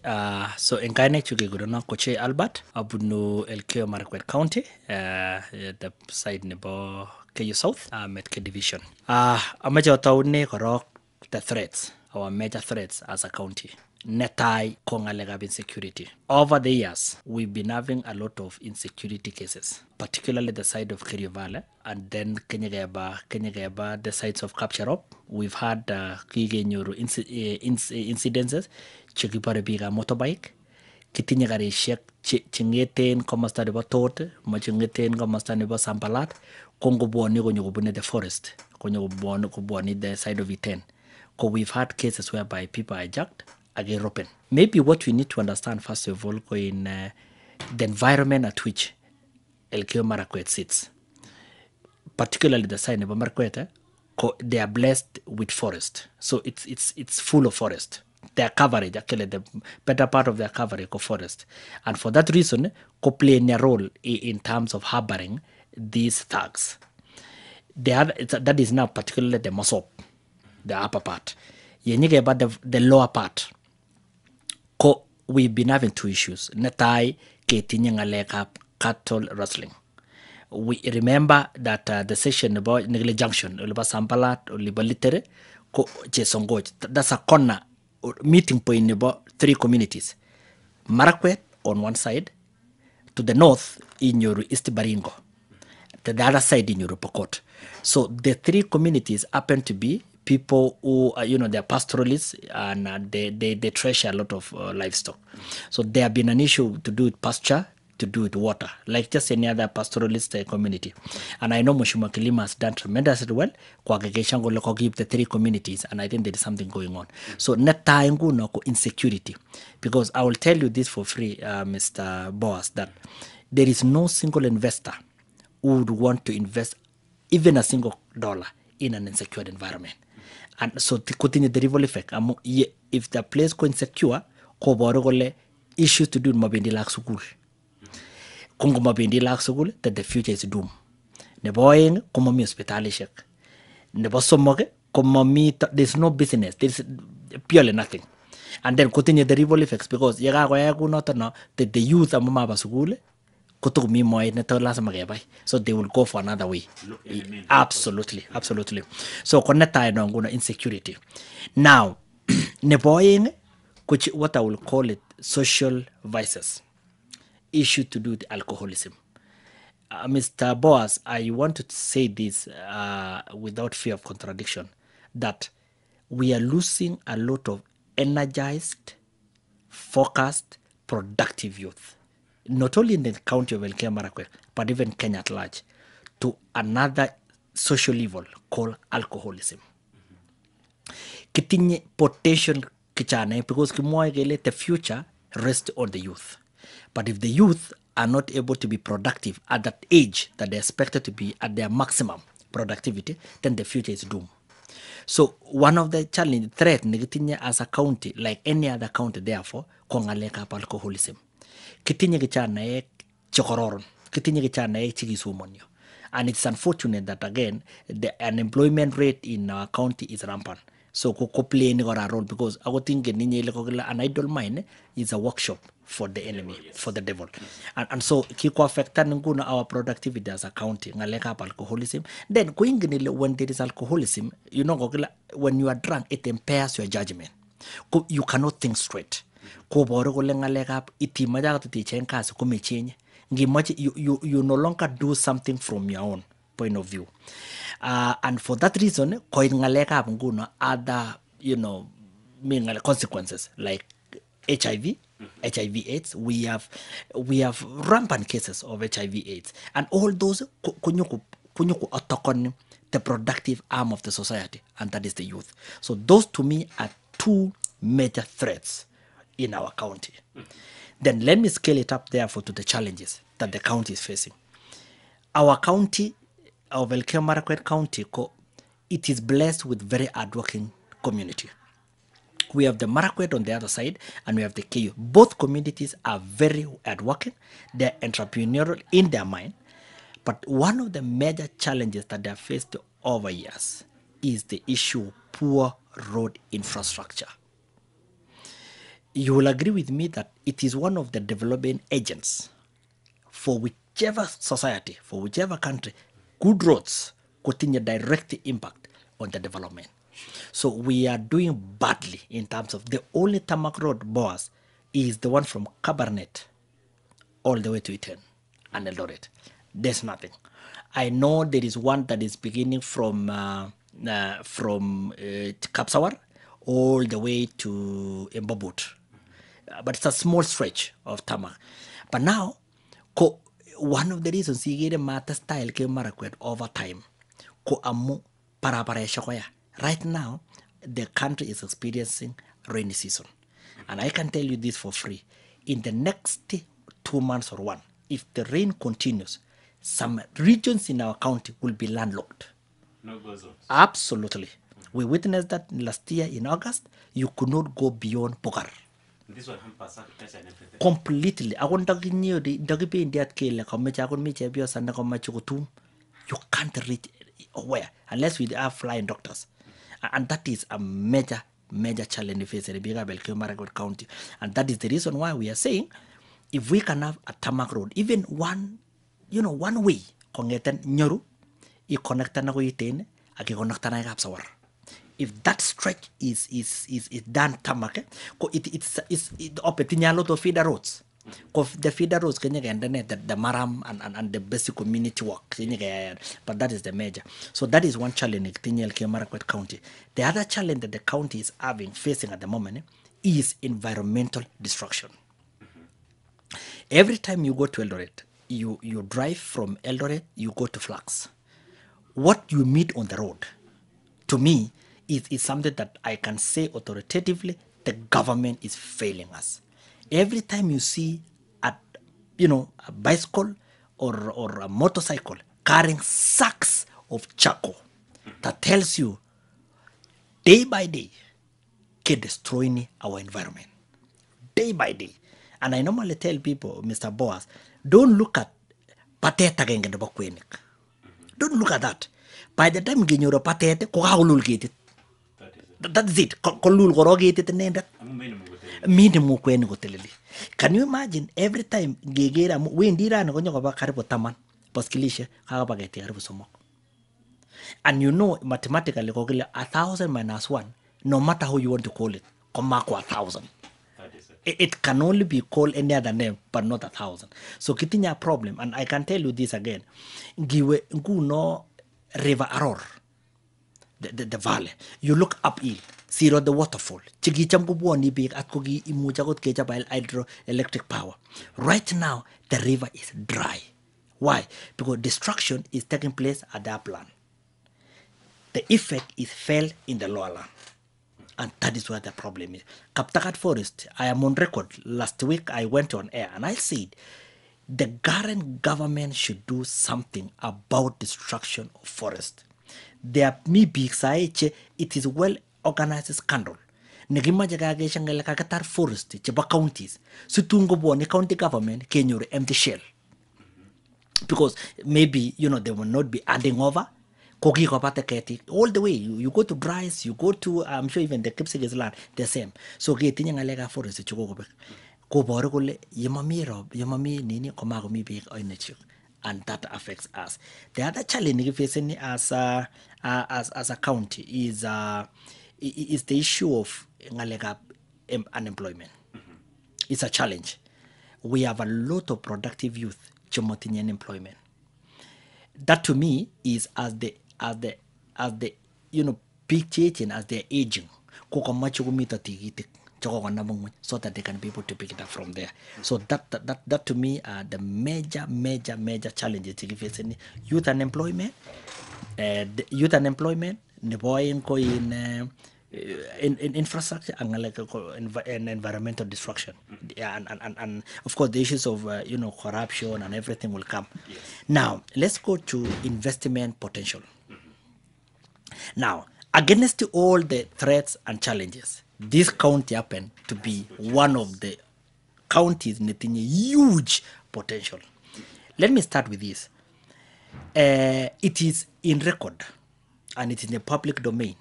So in Kainek Chugiguruna Kochei Albert, Abunu Elgeiyo Marakwet County, the side nebo KU South, Metke Division. Amaja taune korok the threats, our major threats as a county. Netai kongalegab insecurity. Over the years, we've been having a lot of insecurity cases, particularly the side of Kerio Valley, and then Kenyageba, the sides of Kapcharop. We've had incidences, chikipare biga motorbike, kitinye karishek chengeten komosta nebo tot, machengeten komosta nebo Sampalat, kongobwoni konyokobune the forest, konyokobwoni the side of Iten. Because we've had cases whereby people are jacked again open. Maybe what we need to understand first of all in the environment at which Elgeiyo Marakwet sits, particularly the side of Marakwet, they are blessed with forest. So it's full of forest. Their coverage, actually the better part of their coverage of forest. And for that reason, play a role in terms of harboring these thugs. That is now particularly the Mosop, the upper part. Yenyige about the lower part. We've been having two issues. Netai ketinye cattle rustling. We remember that the session about Nigli Junction, Uliba Sampalat, Uliba Litere, Chesongoj. That's a corner meeting point about three communities. Marakwet on one side, to the north in your East Baringo, to the other side in your Pokot. So the three communities happen to be people who, they're pastoralists and they treasure a lot of livestock. So there have been an issue to do with pasture, to do with water, like just any other pastoralist community. And I know Mheshimiwa Kilima has done tremendously well to give the three communities, and I think there is something going on. So net time insecurity, because I will tell you this for free, Mr. Boas, that there is no single investor who would want to invest even a single dollar in an insecure environment. And so to continue the ripple effect, if the place go insecure, issues to do with mabindi lak sukul. Kungo mabindi lak sukul, that the future is doom. Neboying, kumami hospitalishek. Nebosomoge, kumami, there's no business, there's purely nothing. And then continue the ripple effects, because the youth are mama sukul. So they will go for another way. Absolutely. So connect insecurity. Now, neboying, what I will call it social vices, issue to do with alcoholism. Mr. Boas, I want to say this without fear of contradiction, that we are losing a lot of energized, focused, productive youth, not only in the county of Elgeiyo Marakwet, but even Kenya at large, to another social evil called alcoholism. Kitinye potential kichane, because the future rests on the youth. But if the youth are not able to be productive at that age that they're expected to be at their maximum productivity, then the future is doomed. So one of the challenge, threat as a county, like any other county, therefore, kongaleka alcoholism. Kitinye kichanae chokororon, kitinye kichanae chikisumonyo. And it's unfortunate that again, the unemployment rate in our county is rampant. So ko play a role, because I would think an idle mind is a workshop for the enemy, for the devil. And so kiko affect our productivity as a county, ngaleka alcoholism. Then when there is alcoholism, when you are drunk, it impairs your judgment. You cannot think straight. You no longer do something from your own point of view. And for that reason, other, consequences like HIV, HIV/AIDS. We have rampant cases of HIV/AIDS, and all those kunyuku the productive arm of the society, and that is the youth. So those to me are two major threats in our county. Then let me scale it up therefore to the challenges that the county is facing. Our county, our Elgeiyo Marakwet County, it is blessed with very hardworking community. We have the Marakwet on the other side, and we have the KU. Both communities are very hardworking. They're entrepreneurial in their mind. But one of the major challenges that they have faced over years is the issue of poor road infrastructure. you will agree with me that it is one of the developing agents for whichever society, for whichever country. Good roads continue direct impact on the development. So we are doing badly in terms of the only tarmac road, boss, is the one from Cabernet all the way to Iten and Eldoret. There's nothing. I know there is one that is beginning from Kapsawar all the way to Mbobut. But it's a small stretch of tarmac. But now, one of the reasons you get a matter style ke Marakwet over time, ko amu parapara shakoya. Right now, the country is experiencing rainy season. And I can tell you this for free. In the next 2 months or one, if the rain continues, some regions in our county will be landlocked. No go zones. Absolutely. We witnessed that last year in August. You could not go beyond Pokar. This will hamper agriculture and everything. Completely. Akon daginyo di dagipi indiat kele kamecha akon miche bio sanda kamachukutum. You can't reach where unless we have flying doctors, and that is a major challenge facing the bigger Marakwet County, and that is the reason why we are saying if we can have a tarmac road, even one way, kongetan nyoru, I connecta na ko itin, aki connecta na Kapsawar. If that stretch is done tarmac, it's open a lot of feeder roads. The feeder roads can the maram and the basic community work, but that is the major. So that is one challenge in Marakwet County. The other challenge that the county is facing at the moment is environmental destruction. Every time you go to Eldoret, you drive from Eldoret, you go to Flax. What you meet on the road, to me, is something that I can say authoritatively the government is failing us. Every time you see a bicycle or a motorcycle carrying sacks of charcoal, that tells you day by day keep destroying our environment. Day by day. And I normally tell people, Mr. Boas, don't look at pateta gengen de bokwenik. Don't look at that. By the time you get patete, ko haulul get it. That's it. Kolul gorogate it nenda. Minimum kweni goteleli. Can you imagine every time gegera we ndira na gonyo kwa karibu taman paskilisha kaka bageti karibu somok. And mathematically kokile 1,000 minus 1, no matter how you want to call it, komako 1,000. It can only be called any other name, but not 1,000. So kitinya problem, and I can tell you this again. Giwe no river Aror. The valley. You look uphill, see the waterfall. Chigicham kubuoni big at kogi imujagot keja by hydroelectric power. Right now, the river is dry. Why? Because destruction is taking place at the upland. The effect is felt in the lower land. And that is where the problem is. Kaptakat Forest, I am on record. Last week I went on air and I said the current government should do something about destruction of forest. There may be it is well organized scandal. Negima jagage shangela kakatar forest cheba counties. Sutungo bone county government kenyor empty shell. Because maybe they will not be adding over. Kogi kopate keti all the way. You go to Bryce, you go to I'm sure even the Kipsigis land, the same. So geti ngalega forest chugo go. Ko boro kule yamami nini komago mi big oinachu. And that affects us. The other challenge we facing as a county is the issue of unemployment. It's a challenge. We have a lot of productive youth chomotinian employment. That to me is as the big changing as they're aging. So that they can be able to pick it up from there. So that to me are the major challenges facing youth unemployment. The boy in infrastructure and environmental destruction. And of course the issues of corruption and everything will come. Yes. Now let's go to investment potential. Now, against all the threats and challenges, this county happened to be one of the counties with huge potential. Let me start with this. It is in record and it is in the public domain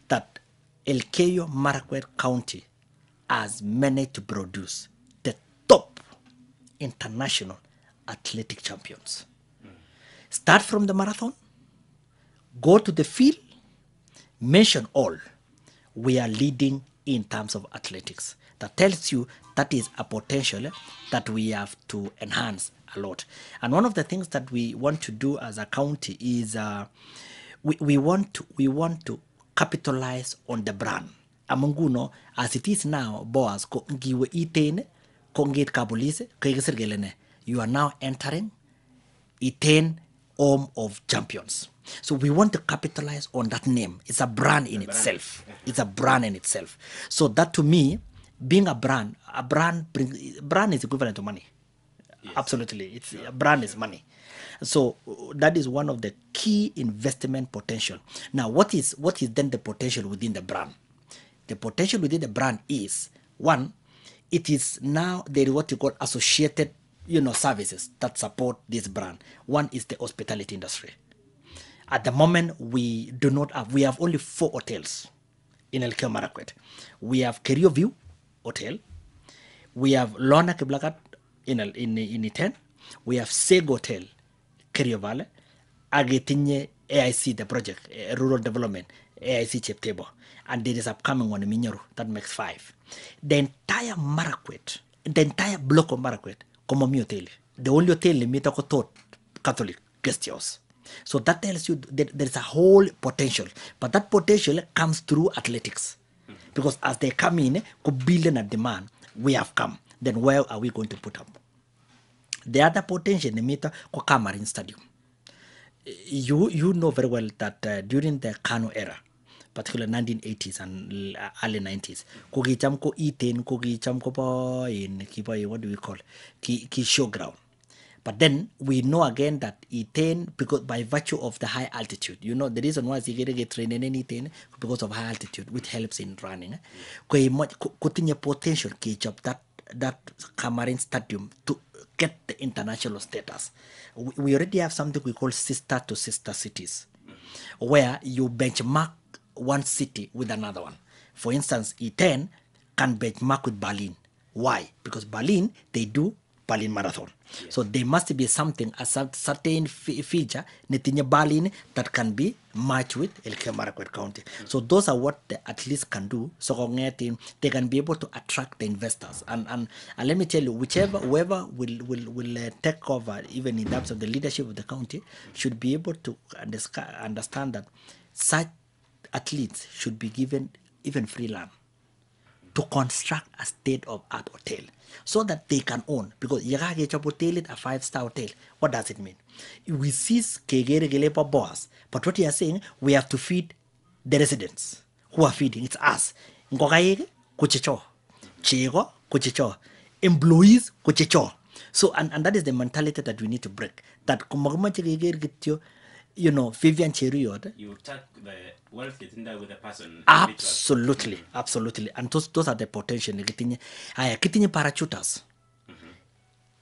that Elgeiyo Marakwet County has managed to produce the top international athletic champions. Start from the marathon, go to the field, mention all. We are leading in terms of athletics. That tells you that is a potential that we have to enhance a lot. And one of the things that we want to do as a county is we want to capitalize on the brand. Amunguno, as it is now, boas ko ngiwe iten ko ngit kabulise ko you are now entering Iten home of champions. So we want to capitalize on that name. It's a brand in itself. It's a brand in itself. So that to me, being a brand is equivalent to money. Yes. Absolutely. A brand is money. So that is one of the key investment potential. Now, what is then the potential within the brand? The potential within the brand is, one, it is now there is what you call associated services that support this brand. One is the hospitality industry. At the moment, we have only 4 hotels in Elgeiyo Marakwet. We have Career View Hotel. We have Lona Kiblagat in Iten. We have Seg Hotel, Career Valley. Agetinye AIC, the project, Rural Development, AIC Cheptebo. And there is upcoming one in Minyoru, that makes 5. The entire Marakwet, the entire block of Marakwet, Komomi Hotel, the only hotel in Mitako Catholic guest house. So that tells you that there is a whole potential. But that potential comes through athletics. Because as they come in, building a demand, we have come. Then where are we going to put up? The other potential in Kochei Marine Stadium. You know very well that during the Kano era, particularly 1980s and early 90s, Kogichamko Iten, Kogichamko in what do we call Ki showground. But then we know again that Iten, because by virtue of the high altitude, the reason why you get trained in anything because of high altitude, which helps in running. Continue potential catch up that Cameroon Stadium to get the international status. We already have something we call sister to sister cities, where you benchmark one city with another one. For instance, Iten can benchmark with Berlin. Why? Because Berlin, they do Berlin Marathon. Yes. So there must be something, a certain feature, Netinya Berlin, that can be matched with Elgeiyo Marakwet County. Mm-hmm. So those are what the athletes can do. So they can be able to attract the investors. And let me tell you, whoever will take over, even in terms of the leadership of the county, should be able to understand that such athletes should be given even free land to construct a state-of-art hotel so that they can own. Because Yagage Hotel is a 5-star hotel. What does it mean? We cease Kegere boss, but what you are saying, we have to feed the residents. Who are feeding? It's us. Ngogaye kuchicho. Chego kuchicho. Employees kuchicho. So and that is the mentality that we need to break. That Vivian Cheriot. You take the wealth getting there with the person. Absolutely, absolutely. And those are the potential. Kitinye parachuters.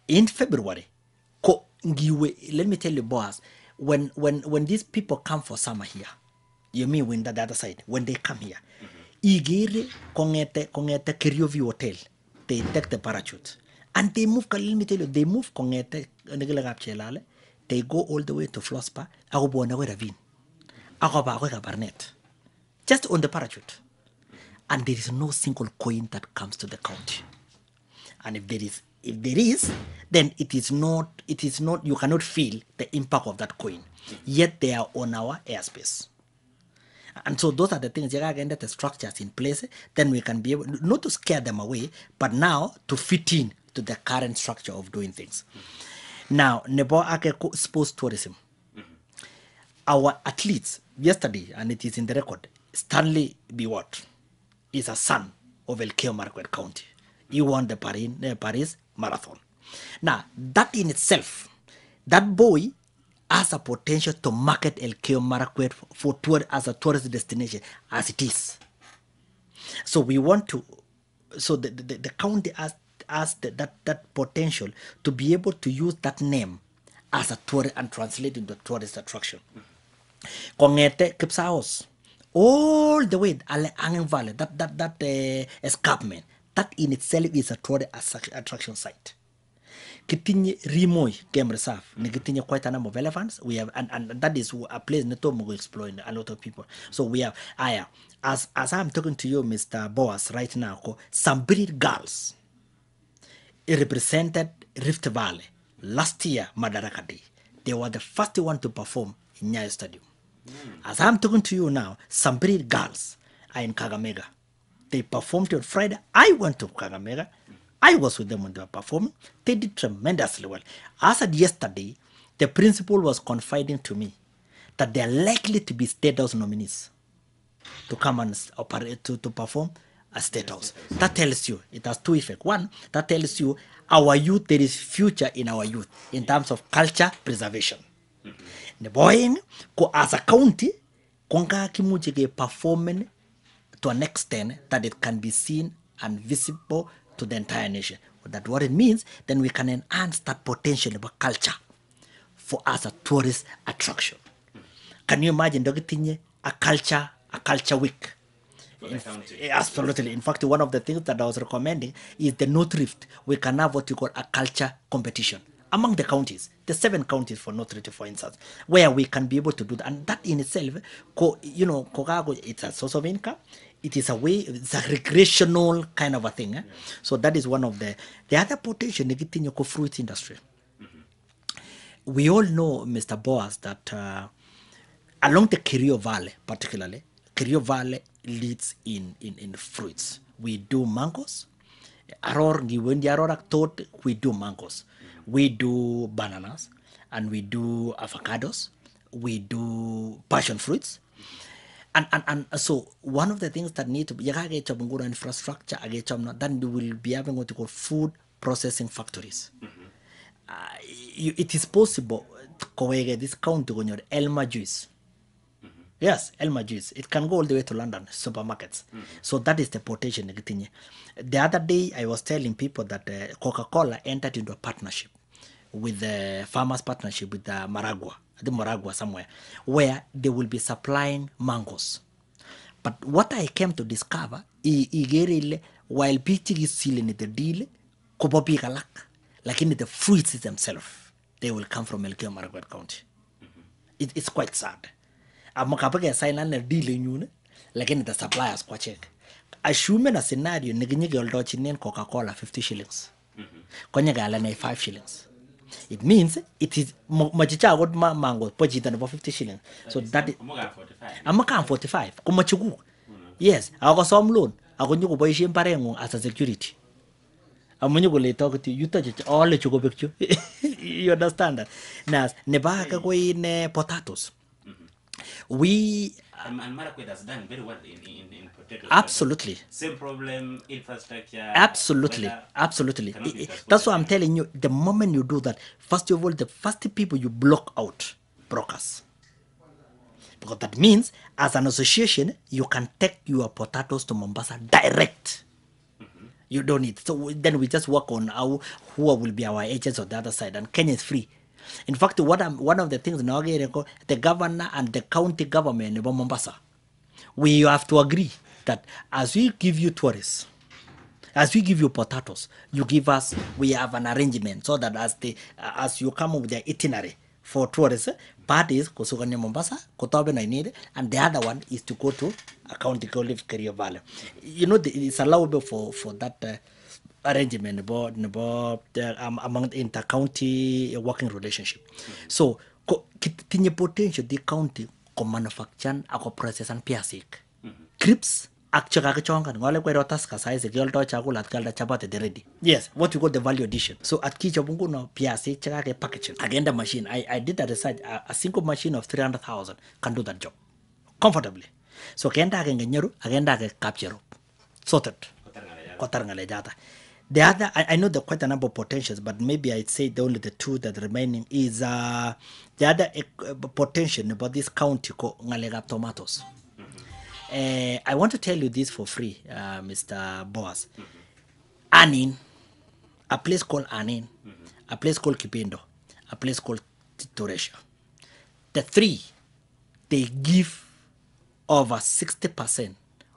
In February, let me tell you, boss, when these people come for summer here, you mean when the other side, when they come here, Igiri kongete Career View Hotel, they take the parachute. And they move, let me tell you, they move kongete chelale. They go all the way to Flospa, Ravine, Barnet, just on the parachute. And there is no single coin that comes to the county. And if there is, then it is not, you cannot feel the impact of that coin. Yet they are on our airspace. And so those are the things, again, that the structures in place, then we can be able, not to scare them away, but now to fit in to the current structure of doing things. Now, Nebo Ake sports tourism. Our athletes, yesterday, and it is in the record, Stanley Biwott is a son of Elgeiyo Marakwet County. He won the Paris Marathon. Now, that in itself, that boy has a potential to market Elgeiyo Marakwet for as a tourist destination, as it is. So we want to, so the county has that potential to be able to use that name as a tourist and translate into a tourist attraction. Kongete Kipsaos, all the way Angin Valley, that escarpment, That in itself is a tourist attraction site. Kitinye Rimoy Game Reserve, Kitinye quite a number of elephants. We have, and that is a place Netomo exploring a lot of people. So we have, as I'm talking to you, Mr. Boas, right now, some breed girls represented Rift Valley last year, Madaraka Day. They were the first one to perform in Nyayo Stadium. As I'm talking to you now, some breed girls are in Kakamega. They performed on Friday. I went to Kakamega. I was with them when they were performing. They did tremendously well. As of yesterday, the principal was confiding to me that they are likely to be State House nominees to come and operate to perform a State House. That tells you, it has two effects. One, that tells you our youth, there is future in our youth in terms of culture preservation. The boy, as a county, konga kimuji performing to an extent that it can be seen and visible to the entire nation. That's what it means. Then we can enhance that potential of culture for us a tourist attraction. Can you imagine a culture week? Absolutely. In fact, one of the things that I was recommending is the North Rift. We can have what you call a culture competition among the counties, the 7 counties for North Rift, for instance, where we can be able to do that. And that in itself, it's a source of income. It is a way, it's a recreational kind of a thing. Yeah. So that is one of the other potential negative fruit industry. We all know, Mr. Boas, that along the Kerio Valley, particularly, Kerio Valley leads in fruits. We do mangoes. When the Aurora thought we do mangoes. We do bananas, and we do avocados. We do passion fruits. And so one of the things that need to be infrastructure, then we will be having what you call food processing factories. It is possible to this county on your Elma juice. Yes, Elma juice. It can go all the way to London supermarkets. So that is the potential. The other day I was telling people that Coca-Cola entered into a partnership with the farmers partnership with the Maragua somewhere, where they will be supplying mangoes. But what I came to discover is while pitching is still in the deal, like in the fruits themselves, they will come from Elgeiyo Marakwet County. It's quite sad. I'm a sign and a deal in you, like in the suppliers kwa check. Assuming a scenario, Nigel Coca-Cola 50 shillings. Konyaga LENEE 5 shillings. It means it is machicha got mango purchased about 50 shillings. So that is I'm 45. Kumachugu. Yes, I got some loan. I got you buy shim parengo as a security. I'm when you go talk to you touch it all let you go picture. You understand that? Now nebaka go in potatoes. We and Marakwet has done very well in potatoes. Absolutely. Same problem, infrastructure. Absolutely. Absolutely. That's why I'm telling you, the moment you do that, first of all, the first people you block out, brokers. Because that means, as an association, you can take your potatoes to Mombasa direct. You don't need. So then we just work on who will be our agents on the other side, and Kenya is free. In fact, one of the things now, the governor and the county government in Mombasa, we have to agree that as we give you tourists, as we give you potatoes, you give us, we have an arrangement so that as you come up with the itinerary for tourists, part is Kosuganya Mombasa, Kotobe Nainide, and the other one is to go to a county called Kerio Valley. It's allowable for that arrangement about among the inter-county working relationship. So, tinye potential the county ko manufacture ako process and piasik. Crips actually kachonga ngale kwa rotas ka size girl to chakula atkalda chapati de ready. Yes, what you call the value addition. So at kicho bungu no piasik chaka packaging. Agenda machine. I did a research. A single machine of 300,000 can do that job comfortably. So kenda ngenyero agenda capture sorted. Kotarngalejata. The other, I know there are quite a number of potentials, but maybe I'd say only the two that remaining is the other potential about this county called Ngalega tomatoes. I want to tell you this for free, Mr. Boas. Anin, a place called Anin, a place called Kipendo, a place called Toresha. The three, they give over 60%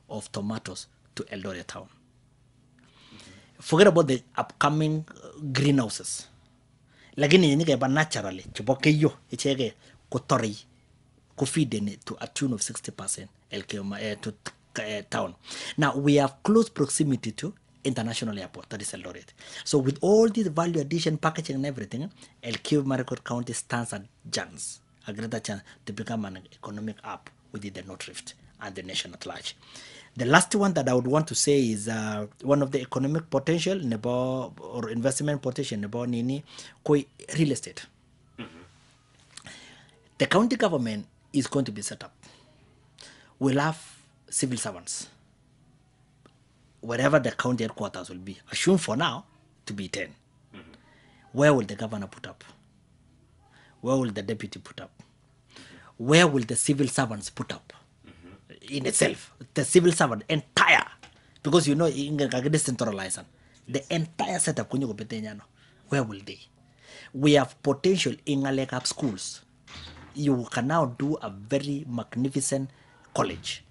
of tomatoes to Eldoret town. Forget about the upcoming greenhouses. Lakini yenye ke ba naturally chiboke yo ichege kotori ko feed it to a tune of 60% Elgeiyo to town. Now we have close proximity to international airport, that is Eldoret. So with all this value addition packaging and everything, Elgeiyo Marakwet County stands a chance, a greater chance to become an economic hub within the North Rift and the nation at large. The last one that I would want to say is one of the economic potential nebo or investment potential nebo nini koi real estate. The county government is going to be set up. We'll have civil servants wherever the county headquarters will be. Assume for now to be 10. Where will the governor put up? Where will the deputy put up? Where will the civil servants put up? In itself, the civil servant entire, because you know in decentralization, the entire setup where will they? We have potential in Alekap schools. You can now do a very magnificent college.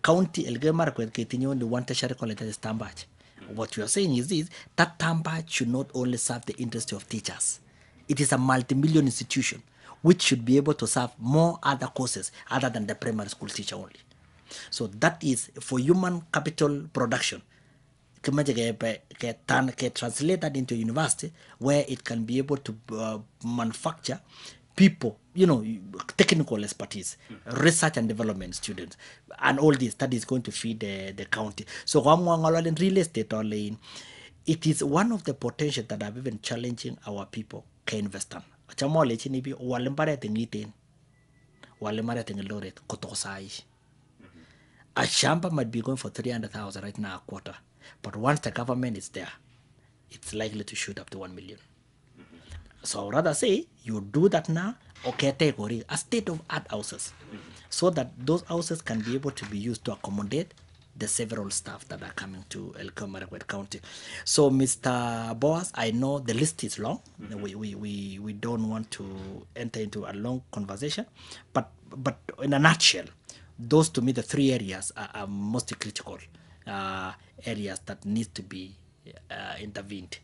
County Elgeiyo Marakwet continue the one tertiary college that is Tambach. What you are saying is this, that Tambach should not only serve the interest of teachers. It is a multi-million institution which should be able to serve more other courses other than the primary school teacher only. So that is for human capital production. Can translate that into a university where it can be able to manufacture people, you know, technical expertise, research and development students, and all this that is going to feed the county. So in real estate, it is one of the potential that have even challenging our people can invest in. A shamba might be going for 300,000 right now a quarter, but once the government is there, it's likely to shoot up to 1 million. So I would rather say you do that now, okay, take a state-of-art houses, so that those houses can be able to be used to accommodate the several staff that are coming to Elgeiyo Marakwet County. So Mr. Boas, I know the list is long. We don't want to enter into a long conversation, but in a nutshell, those to me the three areas are most critical areas that need to be intervened.